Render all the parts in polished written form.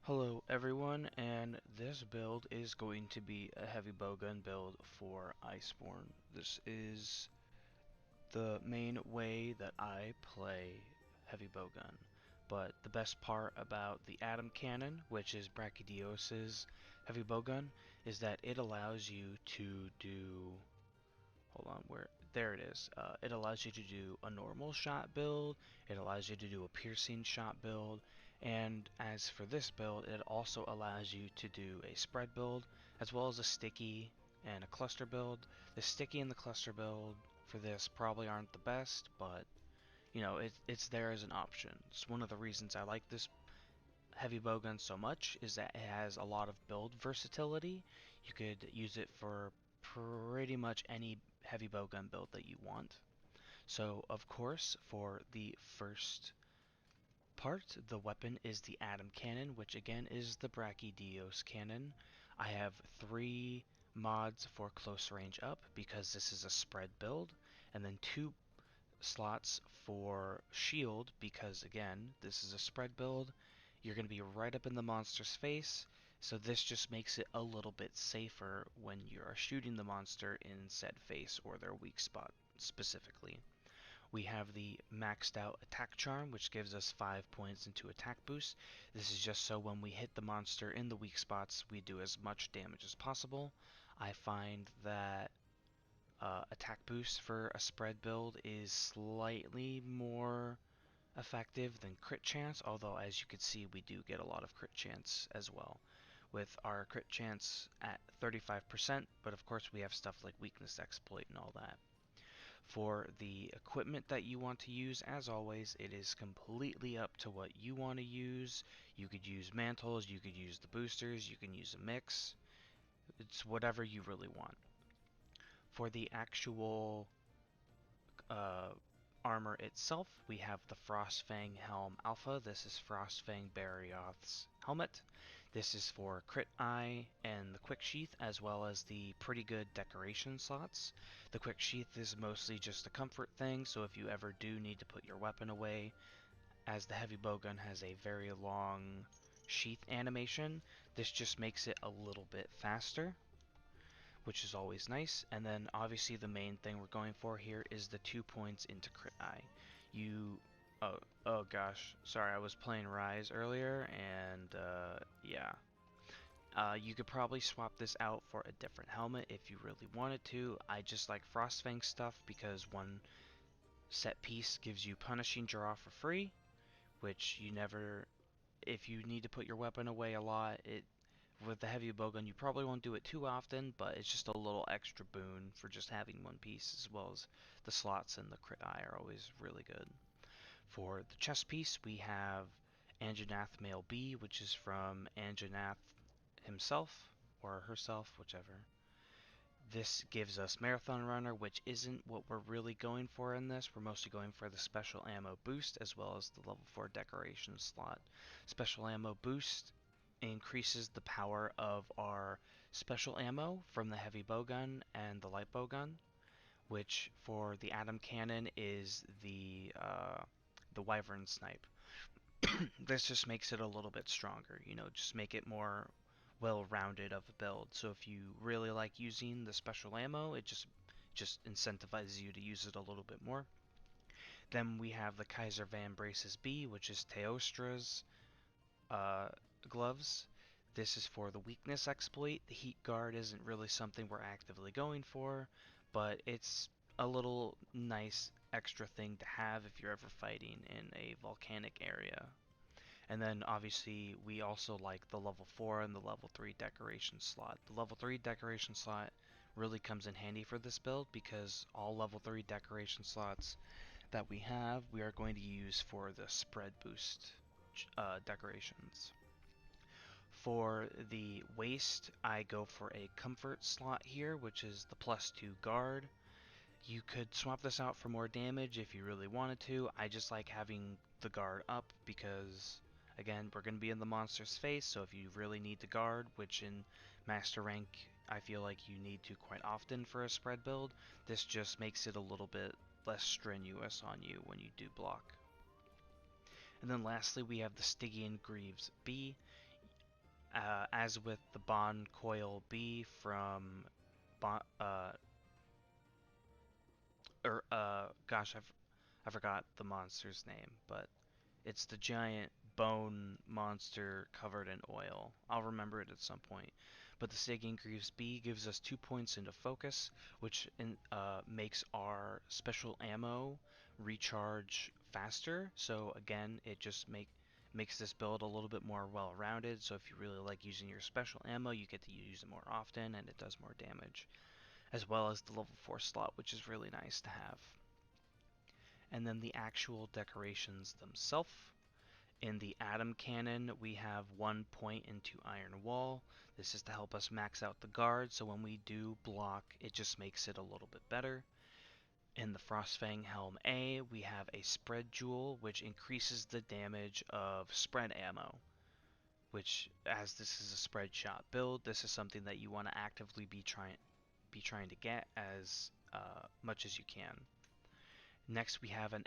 Hello everyone, and this build is going to be a heavy bowgun build for Iceborne. This is the main way that I play heavy bowgun. But the best part about the Atom Cannon, which is Brachydios' heavy bowgun, is that it allows you to do hold on, where there it is. It allows you to do a normal shot build, it allows you to do a piercing shot build, and as for this build, it also allows you to do a spread build, as well as a sticky and a cluster build. The sticky and the cluster build for this probably aren't the best, but you know, it's there as an option. It's one of the reasons I like this heavy bowgun so much is that it has a lot of build versatility. You could use it for pretty much any heavy bowgun build that you want. So of course, for the first part, the weapon is the Atom Cannon, which again is the Brachydios cannon. I have 3 mods for close range up because this is a spread build, and then 2 slots for shield because again, this is a spread build. You're going to be right up in the monster's face, so this just makes it a little bit safer when you are shooting the monster in said face or their weak spot specifically. We have the maxed out attack charm, which gives us 5 points into attack boost. This is just so when we hit the monster in the weak spots, we do as much damage as possible. I find that attack boost for a spread build is slightly more effective than crit chance, although as you can see we do get a lot of crit chance as well, with our crit chance at 35%, but of course we have stuff like weakness exploit and all that. For the equipment that you want to use, as always, it is completely up to what you want to use. You could use mantles, you could use the boosters, you can use a mix. It's whatever you really want. For the actual uh, armor itself, we have the Frostfang Helm Alpha. This is Frostfang Barioth's helmet. This is for Crit Eye and the Quick Sheath, as well as the pretty good decoration slots. The Quick Sheath is mostly just a comfort thing, so if you ever do need to put your weapon away, as the heavy bowgun has a very long sheath animation, this just makes it a little bit faster, which is always nice. And then obviously the main thing we're going for here is the 2 points into Crit Eye. You oh gosh, sorry, I was playing Rise earlier, and yeah. You could probably swap this out for a different helmet if you really wanted to. I just like Frostfang stuff because one set piece gives you Punishing Draw for free, which you never, if you need to put your weapon away a lot, with the heavy bowgun you probably won't do it too often, but it's just a little extra boon for just having one piece, as well as the slots and the Crit Eye are always really good. For the chest piece, we have Anjanath Male B, which is from Anjanath himself, or herself, whichever. This gives us Marathon Runner, which isn't what we're really going for in this. We're mostly going for the Special Ammo Boost, as well as the level 4 decoration slot. Special Ammo Boost increases the power of our special ammo from the heavy bowgun and the light bowgun, which for the Atom Cannon is the Wyvern Snipe. This just makes it a little bit stronger, you know, just make it more well-rounded of a build. So if you really like using the special ammo, it just incentivizes you to use it a little bit more. Then we have the Kaiser Van Braces B, which is Teostra's uh, gloves. This is for the weakness exploit. The heat guard isn't really something we're actively going for, but it's a little nice extra thing to have if you're ever fighting in a volcanic area. And then obviously we also like the level 4 and the level 3 decoration slot. The level 3 decoration slot really comes in handy for this build because all level 3 decoration slots that we have we are going to use for the spread boost decorations. For the waist, I go for a comfort slot here, which is the +2 guard. You could swap this out for more damage if you really wanted to. I just like having the guard up because, again, we're going to be in the monster's face, so if you really need to guard, which in Master Rank I feel like you need to quite often for a spread build, this just makes it a little bit less strenuous on you when you do block. And then lastly we have the Stygian Greaves B. as with the Bond Coil B from bon, gosh, I forgot the monster's name, but it's the giant bone monster covered in oil. I'll remember it at some point. But the Stygian Greaves B gives us 2 points into focus, which makes our special ammo recharge faster. So again, it just makes this build a little bit more well-rounded. So if you really like using your special ammo, you get to use it more often, and it does more damage, as well as the level 4 slot, which is really nice to have. And then the actual decorations themselves. In the Atom Cannon, we have 1 point into Iron Wall. This is to help us max out the guard, so when we do block, it just makes it a little bit better. In the Frostfang Helm A, we have a Spread Jewel, which increases the damage of spread ammo, which, as this is a spread shot build, this is something that you want to actively be trying to get as much as you can. Next, we have a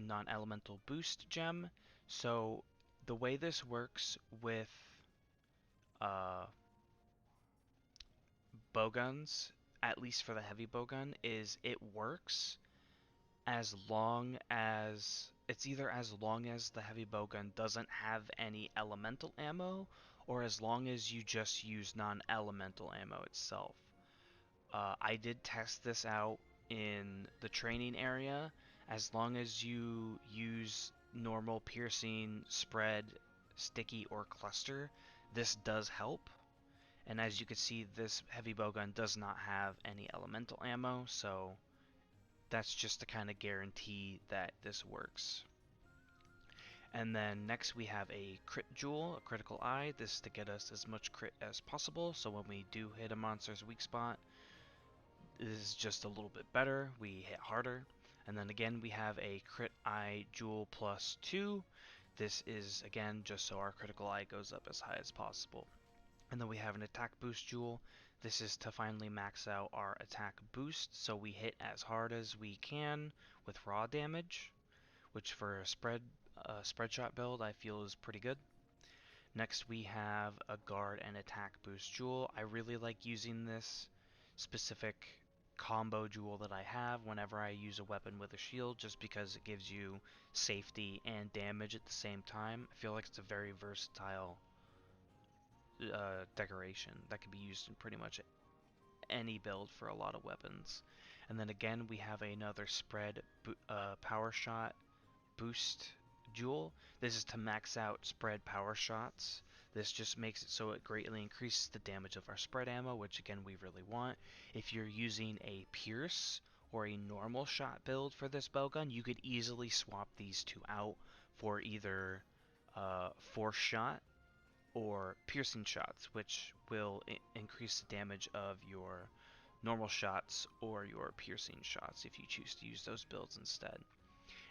non-elemental boost gem. So the way this works with uh, bowguns, at least for the heavy bowgun, is it works as long as it's either as long as the heavy bowgun doesn't have any elemental ammo, or as long as you just use non-elemental ammo itself. I did test this out in the training area. As long as you use normal piercing, spread, sticky, or cluster, this does help. And as you can see, this heavy bowgun does not have any elemental ammo, so that's just to kind of guarantee that this works. And then next we have a crit jewel, a critical eye. This is to get us as much crit as possible, so when we do hit a monster's weak spot, this is just a little bit better. We hit harder. And then again, we have a crit eye jewel plus 2. This is again just so our critical eye goes up as high as possible. And then we have an attack boost jewel. This is to finally max out our attack boost so we hit as hard as we can with raw damage, which for a spread shot build I feel is pretty good. Next we have a guard and attack boost jewel. I really like using this specific combo jewel that I have whenever I use a weapon with a shield, just because it gives you safety and damage at the same time. I feel like it's a very versatile decoration that can be used in pretty much any build for a lot of weapons. And then again, we have another spread power shot boost jewel. This is to max out spread power shots. This just makes it so it greatly increases the damage of our spread ammo, which again we really want. If you're using a pierce or a normal shot build for this bowgun, you could easily swap these two out for either force shot or piercing shots, which will increase the damage of your normal shots or your piercing shots if you choose to use those builds instead.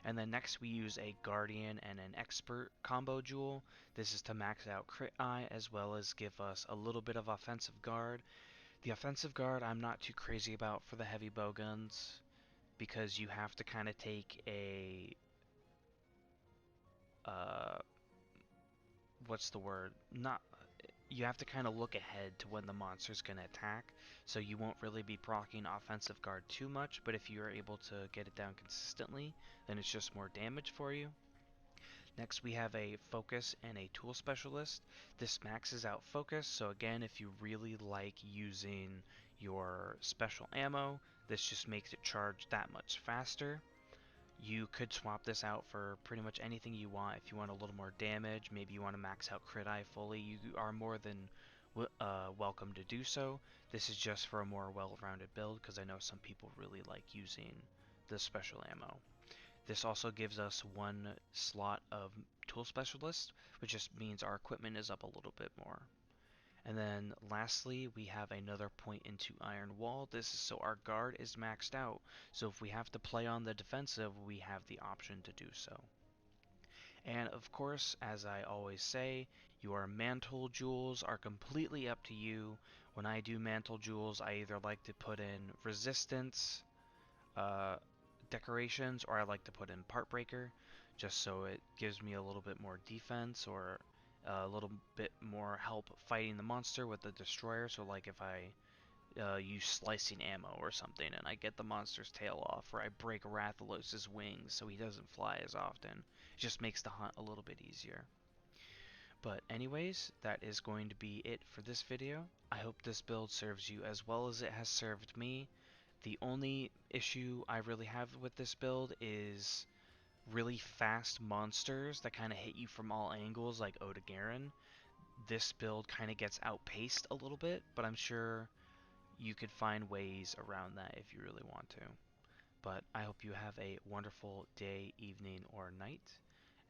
And then next we use a Guardian and an Expert combo jewel. This is to max out crit eye as well as give us a little bit of offensive guard. The offensive guard I'm not too crazy about for the heavy bowguns because you have to kind of take a what's the word? Not You have to kind of look ahead to when the monster's going to attack, so you won't really be proccing offensive guard too much, but if you're able to get it down consistently, then it's just more damage for you. Next we have a focus and a tool specialist. This maxes out focus, so again, if you really like using your special ammo, this just makes it charge that much faster. You could swap this out for pretty much anything you want. If you want a little more damage, maybe you want to max out crit eye fully, you are more than welcome to do so. This is just for a more well-rounded build because I know some people really like using the special ammo. This also gives us 1 slot of tool specialist, which just means our equipment is up a little bit more. And then lastly, we have another point into Iron Wall. This is so our guard is maxed out, so if we have to play on the defensive, we have the option to do so. And of course, as I always say, your mantle jewels are completely up to you. When I do mantle jewels, I either like to put in resistance decorations, or I like to put in part breaker, just so it gives me a little bit more defense, or a little bit more help fighting the monster with the destroyer. So like if I use slicing ammo or something and I get the monster's tail off, or I break Rathalos' wings so he doesn't fly as often, it just makes the hunt a little bit easier. But anyways, that is going to be it for this video. I hope this build serves you as well as it has served me. The only issue I really have with this build is really fast monsters that kind of hit you from all angles like Odogaron. This build kind of gets outpaced a little bit, but I'm sure you could find ways around that if you really want to. But I hope you have a wonderful day, evening, or night,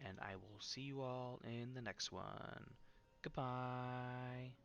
and I will see you all in the next one. Goodbye.